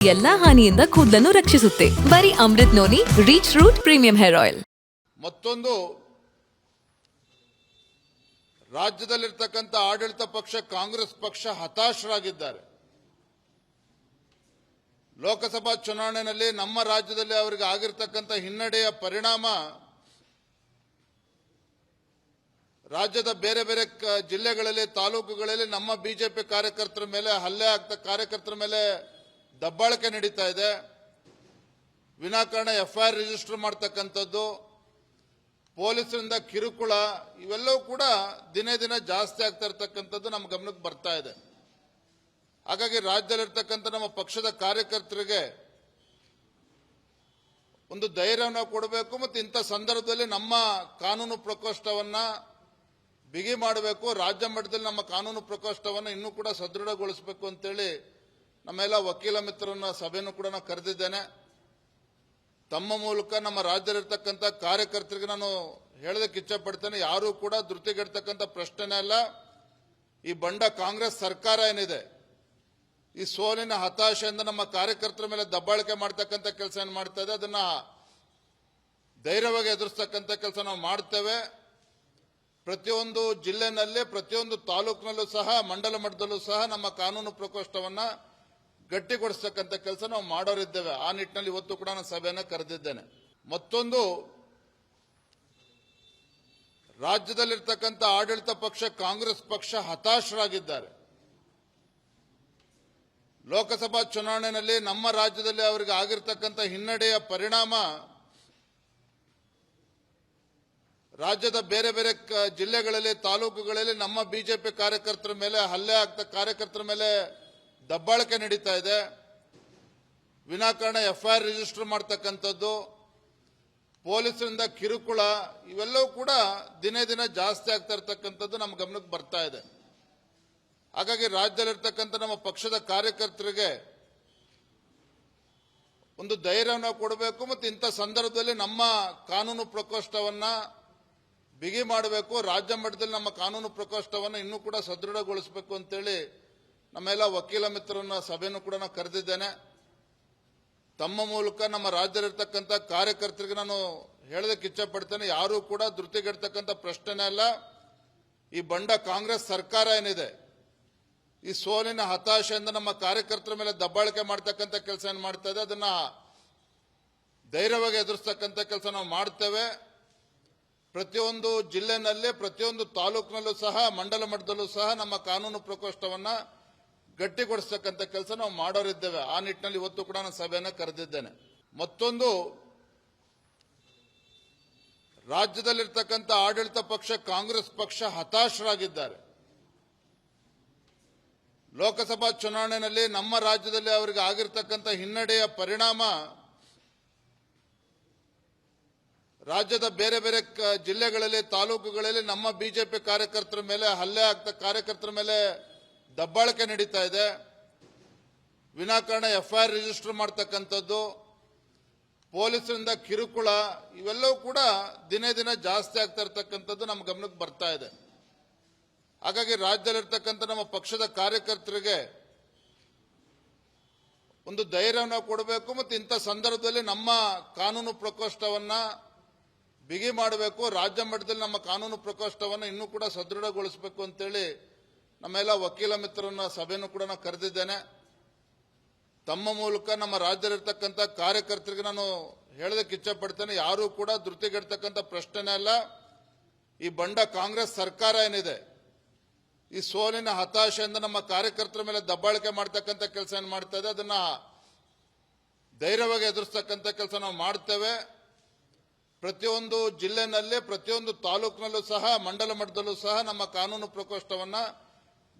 ಎಲ್ಲಾ ಹಾನಿಯಿಂದ ಕೂದಲನ್ನು ರಕ್ಷಿಸುತ್ತೆ. ಬರೀ Amrut noni reach root premium hair oil. ಮತ್ತೊಂದು ರಾಜ್ಯದಲ್ಲಿರ್ತಕ್ಕಂಥ ಆಡಳಿತ ಪಕ್ಷ ಕಾಂಗ್ರೆಸ್ ಪಕ್ಷ ಹತಾಶರಾಗಿದ್ದಾರೆ. ಲೋಕಸಭಾ ಚುನಾವಣೆಯಲ್ಲಿ ನಮ್ಮ ರಾಜ್ಯದಲ್ಲಿ ಅವರಿಗೆ ಆಗಿರತಕ್ಕಂಥ ಹಿನ್ನಡೆಯ ಪರಿಣಾಮ ರಾಜ್ಯದ ಬೇರೆ ಬೇರೆ ಜಿಲ್ಲೆಗಳಲ್ಲಿ ತಾಲೂಕುಗಳಲ್ಲಿ ನಮ್ಮ ಬಿಜೆಪಿ ಕಾರ್ಯಕರ್ತರ ಮೇಲೆ ಹಲ್ಲೆ ಆಗ್ತಾ ಕಾರ್ಯಕರ್ತರ ಮೇಲೆ ದಬ್ಬಾಳಿಕೆ ನಡೀತಾ ಇದೆ. ವಿನಾಕಾರಣ ಎಫ್ಐಆರ್ ರಿಜಿಸ್ಟರ್ ಮಾಡ್ತಕ್ಕಂಥದ್ದು, ಪೊಲೀಸರಿಂದ ಕಿರುಕುಳ, ಇವೆಲ್ಲವೂ ಕೂಡ ದಿನೇ ದಿನ ಜಾಸ್ತಿ ಆಗ್ತಾ ಇರತಕ್ಕಂಥದ್ದು ನಮ್ಮ ಗಮನಕ್ಕೆ ಬರ್ತಾ ಇದೆ. ಹಾಗಾಗಿ ರಾಜ್ಯದಲ್ಲಿರ್ತಕ್ಕಂಥ ನಮ್ಮ ಪಕ್ಷದ ಕಾರ್ಯಕರ್ತರಿಗೆ ಒಂದು ಧೈರ್ಯವನ್ನು ಕೊಡಬೇಕು ಮತ್ತು ಇಂಥ ಸಂದರ್ಭದಲ್ಲಿ ನಮ್ಮ ಕಾನೂನು ಪ್ರಕೋಷ್ಠವನ್ನ ಬಿಗಿ ಮಾಡಬೇಕು. ರಾಜ್ಯ ಮಟ್ಟದಲ್ಲಿ ನಮ್ಮ ಕಾನೂನು ಪ್ರಕೋಷ್ಠವನ್ನು ಇನ್ನೂ ಕೂಡ ಸದೃಢಗೊಳಿಸಬೇಕು ಅಂತೇಳಿ ನಮ್ಮೆಲ್ಲ ವಕೀಲ ಮಿತ್ರರನ್ನ ಸಭೆಯನ್ನು ಕೂಡ ನಾನು ಕರೆದಿದ್ದೇನೆ. ತಮ್ಮ ಮೂಲಕ ನಮ್ಮ ರಾಜ್ಯದಲ್ಲಿರ್ತಕ್ಕಂಥ ಕಾರ್ಯಕರ್ತರಿಗೆ ನಾನು ಹೇಳೋದಕ್ಕೆ ಇಚ್ಛಪಡ್ತೇನೆ, ಯಾರೂ ಕೂಡ ಧೃತಿಗೆಡ್ತಕ್ಕಂಥ ಪ್ರಶ್ನೆನೇ ಅಲ್ಲ. ಈ ಬಂಡ ಕಾಂಗ್ರೆಸ್ ಸರ್ಕಾರ ಏನಿದೆ, ಈ ಸೋಲಿನ ಹತಾಶೆಯಿಂದ ನಮ್ಮ ಕಾರ್ಯಕರ್ತರ ಮೇಲೆ ದಬ್ಬಾಳಿಕೆ ಮಾಡ್ತಕ್ಕಂಥ ಕೆಲಸ ಏನು ಮಾಡ್ತಾ ಇದೆ, ಅದನ್ನ ಧೈರ್ಯವಾಗಿ ಎದುರಿಸ್ತಕ್ಕಂಥ ಕೆಲಸ ನಾವು ಮಾಡ್ತೇವೆ. ಪ್ರತಿಯೊಂದು ಜಿಲ್ಲೆನಲ್ಲಿ, ಪ್ರತಿಯೊಂದು ತಾಲೂಕಿನಲ್ಲೂ ಸಹ, ಮಂಡಲ ಮಟ್ಟದಲ್ಲೂ ಸಹ ನಮ್ಮ ಕಾನೂನು ಪ್ರಕೋಷ್ಠವನ್ನ ಗಟ್ಟಿಗೊಳಿಸ್ತಕ್ಕಂಥ ಕೆಲಸ ನಾವು ಮಾಡೋರಿದ್ದೇವೆ. ಆ ನಿಟ್ಟಿನಲ್ಲಿ ಇವತ್ತು ಕೂಡ ನಾನು ಸಭೆಯನ್ನು ಕರೆದಿದ್ದೇನೆ. ಮತ್ತೊಂದು ರಾಜ್ಯದಲ್ಲಿರ್ತಕ್ಕಂಥ ಆಡಳಿತ ಪಕ್ಷ ಕಾಂಗ್ರೆಸ್ ಪಕ್ಷ ಹತಾಶರಾಗಿದ್ದಾರೆ. ಲೋಕಸಭಾ ಚುನಾವಣೆಯಲ್ಲಿ ನಮ್ಮ ರಾಜ್ಯದಲ್ಲಿ ಅವರಿಗೆ ಆಗಿರತಕ್ಕಂಥ ಹಿನ್ನಡೆಯ ಪರಿಣಾಮ ರಾಜ್ಯದ ಬೇರೆ ಬೇರೆ ಜಿಲ್ಲೆಗಳಲ್ಲಿ ತಾಲೂಕುಗಳಲ್ಲಿ ನಮ್ಮ ಬಿಜೆಪಿ ಕಾರ್ಯಕರ್ತರ ಮೇಲೆ ಹಲ್ಲೆ ಆಗ್ತಾ ಕಾರ್ಯಕರ್ತರ ಮೇಲೆ ದಬ್ಬಾಳಿಕೆ ನಡೀತಾ ಇದೆ. ವಿನಾಕಾರಣ ಎಫ್ಐಆರ್ ರಿಜಿಸ್ಟರ್ ಮಾಡ್ತಕ್ಕಂಥದ್ದು, ಪೊಲೀಸರಿಂದ ಕಿರುಕುಳ, ಇವೆಲ್ಲವೂ ಕೂಡ ದಿನೇ ದಿನ ಜಾಸ್ತಿ ಆಗ್ತಾ ಇರತಕ್ಕಂಥದ್ದು ನಮ್ಮ ಗಮನಕ್ಕೆ ಬರ್ತಾ ಇದೆ. ಹಾಗಾಗಿ ರಾಜ್ಯದಲ್ಲಿರ್ತಕ್ಕಂಥ ನಮ್ಮ ಪಕ್ಷದ ಕಾರ್ಯಕರ್ತರಿಗೆ ಒಂದು ಧೈರ್ಯವನ್ನು ಕೊಡಬೇಕು ಮತ್ತು ಇಂಥ ಸಂದರ್ಭದಲ್ಲಿ ನಮ್ಮ ಕಾನೂನು ಪ್ರಕೋಷ್ಠವನ್ನ ಬಿಗಿ ಮಾಡಬೇಕು. ರಾಜ್ಯ ಮಟ್ಟದಲ್ಲಿ ನಮ್ಮ ಕಾನೂನು ಪ್ರಕೋಷ್ಠವನ್ನು ಇನ್ನೂ ಕೂಡ ಸದೃಢಗೊಳಿಸಬೇಕು ಅಂತೇಳಿ ನಮ್ಮೆಲ್ಲ ವಕೀಲ ಮಿತ್ರರನ್ನ ಸಭೆಯನ್ನು ಕೂಡ ನಾನು ಕರೆದಿದ್ದೇನೆ. ತಮ್ಮ ಮೂಲಕ ನಮ್ಮ ರಾಜ್ಯದಲ್ಲಿರ್ತಕ್ಕಂಥ ಕಾರ್ಯಕರ್ತರಿಗೆ ನಾನು ಹೇಳೋದಕ್ಕೆ ಇಚ್ಛಪಡ್ತೇನೆ, ಯಾರೂ ಕೂಡ ಧೃತಿಗೆಡ್ತಕ್ಕಂಥ ಪ್ರಶ್ನೆನೇ ಅಲ್ಲ. ಈ ಬಂಡ ಕಾಂಗ್ರೆಸ್ ಸರ್ಕಾರ ಏನಿದೆ, ಈ ಸೋಲಿನ ಹತಾಶೆಯಿಂದ ನಮ್ಮ ಕಾರ್ಯಕರ್ತರ ಮೇಲೆ ದಬ್ಬಾಳಿಕೆ ಮಾಡ್ತಕ್ಕಂಥ ಕೆಲಸ ಏನು ಮಾಡ್ತಾ ಇದೆ, ಅದನ್ನ ಧೈರ್ಯವಾಗಿ ಎದುರಿಸ್ತಕ್ಕಂಥ ಕೆಲಸ ನಾವು ಮಾಡ್ತೇವೆ. ಪ್ರತಿಯೊಂದು ಜಿಲ್ಲೆನಲ್ಲಿ, ಪ್ರತಿಯೊಂದು ತಾಲೂಕಿನಲ್ಲೂ ಸಹ, ಮಂಡಲ ಮಟ್ಟದಲ್ಲೂ ಸಹ ನಮ್ಮ ಕಾನೂನು ಪ್ರಕೋಷ್ಠವನ್ನ ಗಟ್ಟಿಗೊಳಿಸ್ತಕ್ಕಂಥ ಕೆಲಸ ನಾವು ಮಾಡೋರಿದ್ದೇವೆ. ಆ ನಿಟ್ಟಿನಲ್ಲಿ ಇವತ್ತು ಕೂಡ ನಾನು ಸಭೆಯನ್ನು ಕರೆದಿದ್ದೇನೆ. ಮತ್ತೊಂದು ರಾಜ್ಯದಲ್ಲಿರ್ತಕ್ಕಂಥ ಆಡಳಿತ ಪಕ್ಷ ಕಾಂಗ್ರೆಸ್ ಪಕ್ಷ ಹತಾಶರಾಗಿದ್ದಾರೆ. ಲೋಕಸಭಾ ಚುನಾವಣೆಯಲ್ಲಿ ನಮ್ಮ ರಾಜ್ಯದಲ್ಲಿ ಅವರಿಗೆ ಆಗಿರತಕ್ಕಂಥ ಹಿನ್ನಡೆಯ ಪರಿಣಾಮ ರಾಜ್ಯದ ಬೇರೆ ಬೇರೆ ಜಿಲ್ಲೆಗಳಲ್ಲಿ ತಾಲೂಕುಗಳಲ್ಲಿ ನಮ್ಮ ಬಿಜೆಪಿ ಕಾರ್ಯಕರ್ತರ ಮೇಲೆ ಹಲ್ಲೆ ಆಗ್ತಾ ಕಾರ್ಯಕರ್ತರ ಮೇಲೆ ದಬ್ಬಾಳಿಕೆ ನಡೀತಾ ಇದೆ. ವಿನಾಕಾರಣ ಎಫ್ಐಆರ್ ರಿಜಿಸ್ಟರ್ ಮಾಡ್ತಕ್ಕಂಥದ್ದು, ಪೊಲೀಸರಿಂದ ಕಿರುಕುಳ, ಇವೆಲ್ಲವೂ ಕೂಡ ದಿನೇ ದಿನ ಜಾಸ್ತಿ ಆಗ್ತಾ ಇರತಕ್ಕಂಥದ್ದು ನಮ್ಮ ಗಮನಕ್ಕೆ ಬರ್ತಾ ಇದೆ. ಹಾಗಾಗಿ ರಾಜ್ಯದಲ್ಲಿರ್ತಕ್ಕಂಥ ನಮ್ಮ ಪಕ್ಷದ ಕಾರ್ಯಕರ್ತರಿಗೆ ಒಂದು ಧೈರ್ಯವನ್ನು ಕೊಡಬೇಕು ಮತ್ತು ಇಂಥ ಸಂದರ್ಭದಲ್ಲಿ ನಮ್ಮ ಕಾನೂನು ಪ್ರಕೋಷ್ಠವನ್ನ ಬಿಗಿ ಮಾಡಬೇಕು. ರಾಜ್ಯ ಮಟ್ಟದಲ್ಲಿ ನಮ್ಮ ಕಾನೂನು ಪ್ರಕೋಷ್ಠವನ್ನು ಇನ್ನೂ ಕೂಡ ಸದೃಢಗೊಳಿಸಬೇಕು ಅಂತೇಳಿ ನಮ್ಮೆಲ್ಲ ವಕೀಲ ಮಿತ್ರರನ್ನ ಸಭೆಯನ್ನು ಕೂಡ ನಾನು ಕರೆದಿದ್ದೇನೆ. ತಮ್ಮ ಮೂಲಕ ನಮ್ಮ ರಾಜ್ಯದಲ್ಲಿರ್ತಕ್ಕಂಥ ಕಾರ್ಯಕರ್ತರಿಗೆ ನಾನು ಹೇಳೋದಕ್ಕೆ ಇಚ್ಛಪಡ್ತೇನೆ, ಯಾರೂ ಕೂಡ ಧೃತಿಗೆಡ್ತಕ್ಕಂಥ ಪ್ರಶ್ನೆನೇ ಅಲ್ಲ. ಈ ಬಂಡ ಕಾಂಗ್ರೆಸ್ ಸರ್ಕಾರ ಏನಿದೆ, ಈ ಸೋಲಿನ ಹತಾಶೆಯಿಂದ ನಮ್ಮ ಕಾರ್ಯಕರ್ತರ ಮೇಲೆ ದಬ್ಬಾಳಿಕೆ ಮಾಡ್ತಕ್ಕಂಥ ಕೆಲಸ ಏನು ಮಾಡ್ತಾ ಇದೆ, ಅದನ್ನ ಧೈರ್ಯವಾಗಿ ಎದುರಿಸ್ತಕ್ಕಂಥ ಕೆಲಸ ನಾವು ಮಾಡ್ತೇವೆ. ಪ್ರತಿಯೊಂದು ಜಿಲ್ಲೆನಲ್ಲಿ, ಪ್ರತಿಯೊಂದು ತಾಲೂಕಿನಲ್ಲೂ ಸಹ, ಮಂಡಲ ಮಟ್ಟದಲ್ಲೂ ಸಹ ನಮ್ಮ ಕಾನೂನು ಪ್ರಕೋಷ್ಠವನ್ನ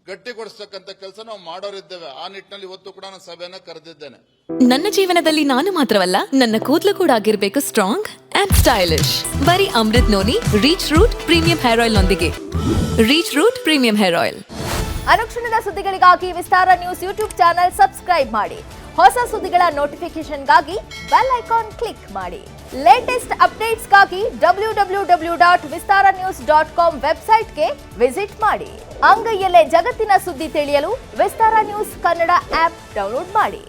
ಗಟ್ಟಿಗೊಳಿಸ್ತಕ್ಕಂಥ ಕೆಲಸ ನಾವು ಮಾಡೋರಿದ್ದೇವೆ. ಆ ನಿಟ್ಟಿನಲ್ಲಿ ಇವತ್ತು ಕೂಡ ನಾನು ಸಭೆಯನ್ನು ಕರೆದಿದ್ದೇನೆ. ನನ್ನ ಜೀವನದಲ್ಲಿ ನಾನು ಮಾತ್ರವಲ್ಲ, ನನ್ನ ಕೂದಲು ಕೂಡ ಆಗಿರ್ಬೇಕು ಸ್ಟ್ರಾಂಗ್ ಅಂಡ್ ಸ್ಟೈಲಿಶ್. ಬರೀ Amrut noni reach root premium hair oil ನೊಂದಿಗೆ. Reach root premium hair oil. ಅನುಕ್ಷಣದ ಸುದ್ದಿಗಳಿಗಾಗಿ Vistara news YouTube channel subscribe ಮಾಡಿ. ಹೊಸ ಸುದ್ದಿಗಳ ನೋಟಿಫಿಕೇಶನ್ಗಾಗಿ ಬೆಲ್ ಐಕಾನ್ ಕ್ಲಿಕ್ ಮಾಡಿ. ಲೇಟೆಸ್ಟ್ ಅಪ್ಡೇಟ್ಸ್ಗಾಗಿ www.vistaranews.com ವೆಬ್ಸೈಟ್ಗೆ ವಿಸಿಟ್ ಮಾಡಿ. ಅಂಗೈಯಲ್ಲೇ ಜಗತ್ತಿನ ಸುದ್ದಿ ತಿಳಿಯಲು Vistara news Kannada app download ಮಾಡಿ.